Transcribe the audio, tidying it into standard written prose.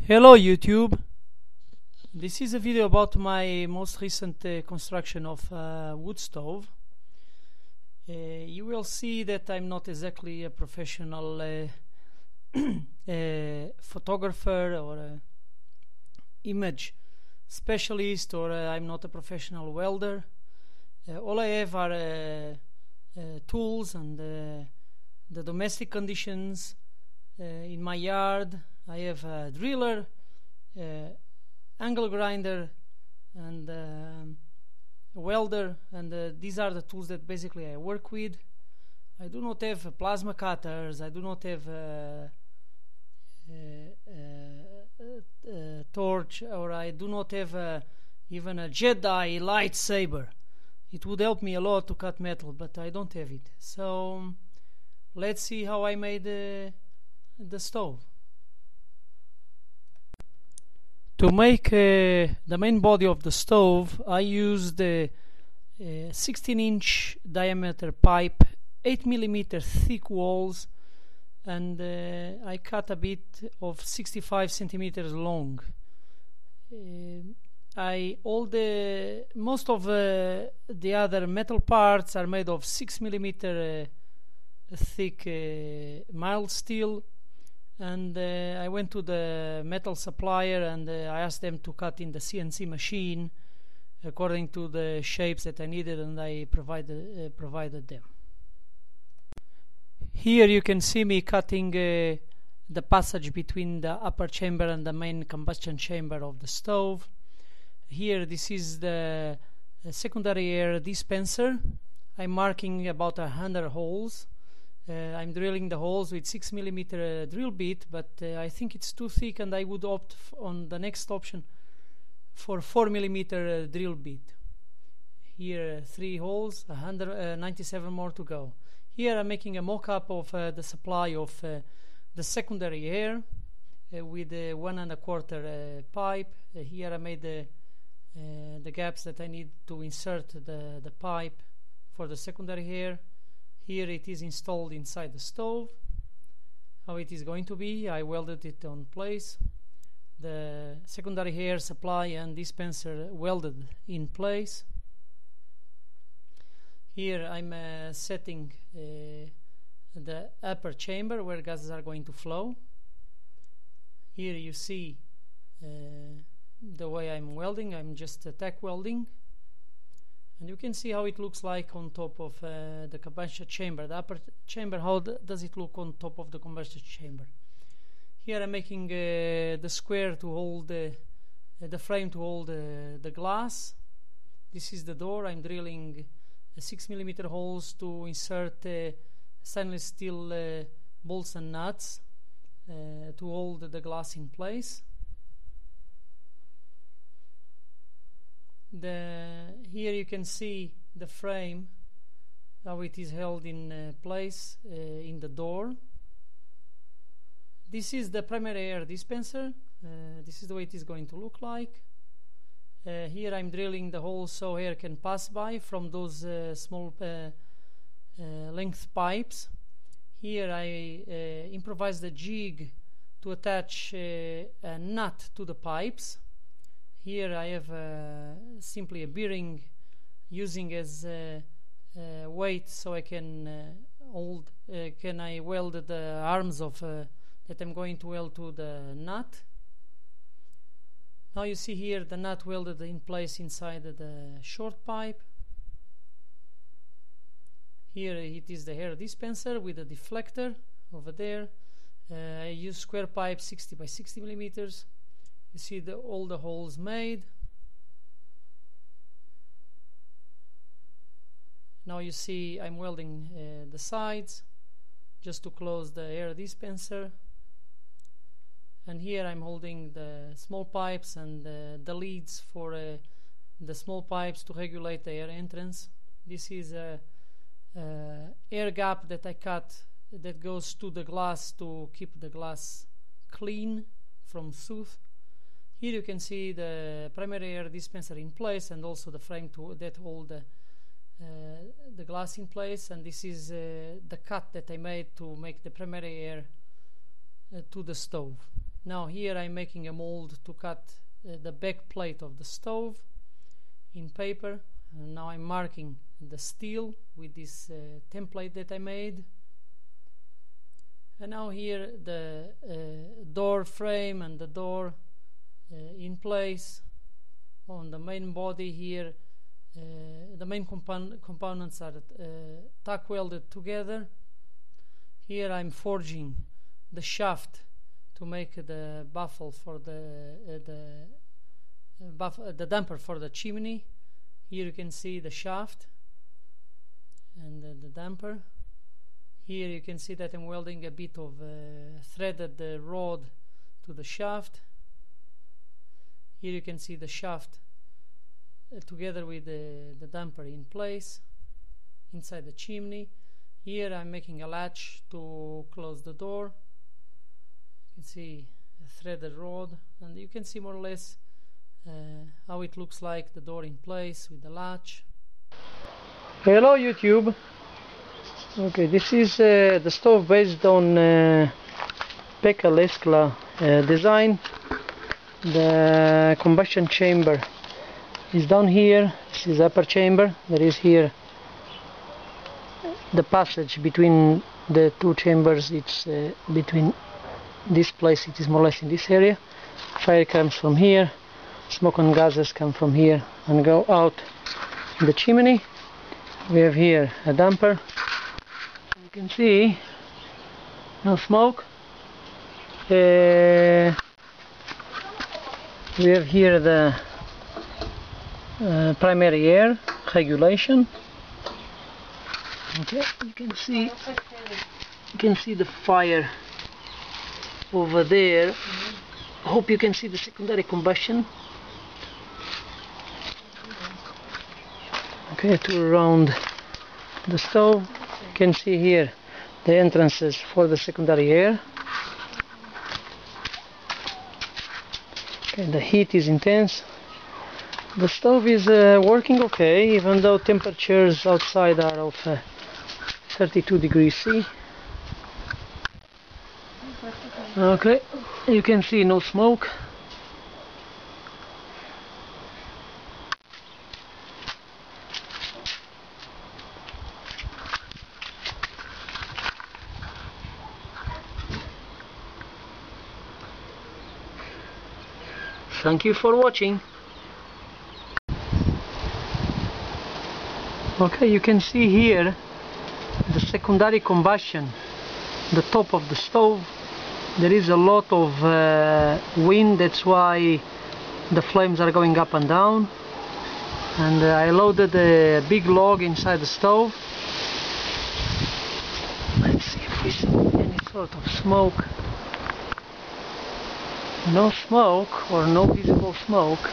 Hello YouTube. This is a video about my most recent construction of a wood stove. You will see that I'm not exactly a professional photographer or a image specialist, or I'm not a professional welder. All I have are tools and the domestic conditions in my yard. I have a driller, angle grinder, and a welder, and these are the tools that basically I work with. I do not have plasma cutters. I do not have a torch, or I do not have even a Jedi lightsaber. It would help me a lot to cut metal, but I don't have it. So let's see how I made the stove. To make the main body of the stove, I used the 16-inch diameter pipe, 8mm thick walls, and I cut a bit of 65 centimeters long. Most of the other metal parts are made of 6mm thick mild steel. And I went to the metal supplier and I asked them to cut in the CNC machine according to the shapes that I needed, and I provided them. Here you can see me cutting the passage between the upper chamber and the main combustion chamber of the stove. Here, this is the secondary air dispenser. I'm marking about 100 holes. I'm drilling the holes with 6mm drill bit, but I think it's too thick, and I would opt on the next option for 4mm drill bit. Here 3 holes, 197 more to go. Here I'm making a mock-up of the supply of the secondary air with 1 1/4 pipe. Here I made the gaps that I need to insert the pipe for the secondary air. Here it is installed inside the stove. How it is going to be, I welded it on place. The secondary air supply and dispenser welded in place. Here I'm setting the upper chamber where gases are going to flow. Here you see the way I'm welding. I'm just tack welding. And you can see how it looks like on top of the combustion chamber. The upper chamber, how does it look on top of the combustion chamber? Here I'm making the square to hold the frame to hold the glass. This is the door. I'm drilling 6mm holes to insert stainless steel bolts and nuts to hold the glass in place. Here you can see the frame, how it is held in place in the door. This is the primary air dispenser. This is the way it is going to look like. Here I'm drilling the holes so air can pass by from those small length pipes. Here I improvised a jig to attach a nut to the pipes. Here I have simply a bearing using as weight, so I can weld the arms of that I'm going to weld to the nut. Now you see here the nut welded in place inside the short pipe. Here it is the air dispenser with a deflector over there. I use square pipe 60 by 60mm. You see all the holes made. Now you see I'm welding the sides just to close the air dispenser. And here I'm holding the small pipes and the leads for the small pipes to regulate the air entrance. This is a air gap that I cut that goes to the glass to keep the glass clean from soot. Here you can see the primary air dispenser in place, and also the frame that hold the glass in place. And this is the cut that I made to make the primary air to the stove. Now here I'm making a mold to cut the back plate of the stove in paper, and now I'm marking the steel with this template that I made. And now here the door frame and the door in place on the main body. Here the main components are tack welded together. Here I'm forging the shaft to make the baffle for the damper for the chimney. Here you can see the shaft and the damper. Here you can see that I'm welding a bit of threaded rod to the shaft. Here you can see the shaft together with the damper in place inside the chimney. Here I'm making a latch to close the door. You can see a threaded rod, and you can see more or less how it looks like, the door in place with the latch. Hello YouTube. Okay, this is the stove based on Pekka Leskela design. The combustion chamber is down here. This is upper chamber. There is here the passage between the two chambers. It's between this place, it is more or less in this area. Fire comes from here, smoke and gases come from here and go out the chimney. We have here a damper. You can see no smoke. We have here the primary air regulation. Okay, you can see the fire over there. Hope you can see the secondary combustion. Okay, to around the stove, you can see here the entrances for the secondary air. Okay, the heat is intense. The stove is working okay, even though temperatures outside are of 32 degrees C. Okay, you can see no smoke. Thank you for watching. Okay, you can see here the secondary combustion, the top of the stove. There is a lot of wind, that's why the flames are going up and down. And I loaded a big log inside the stove. Let's see if we see any sort of smoke. No smoke, or no visible smoke.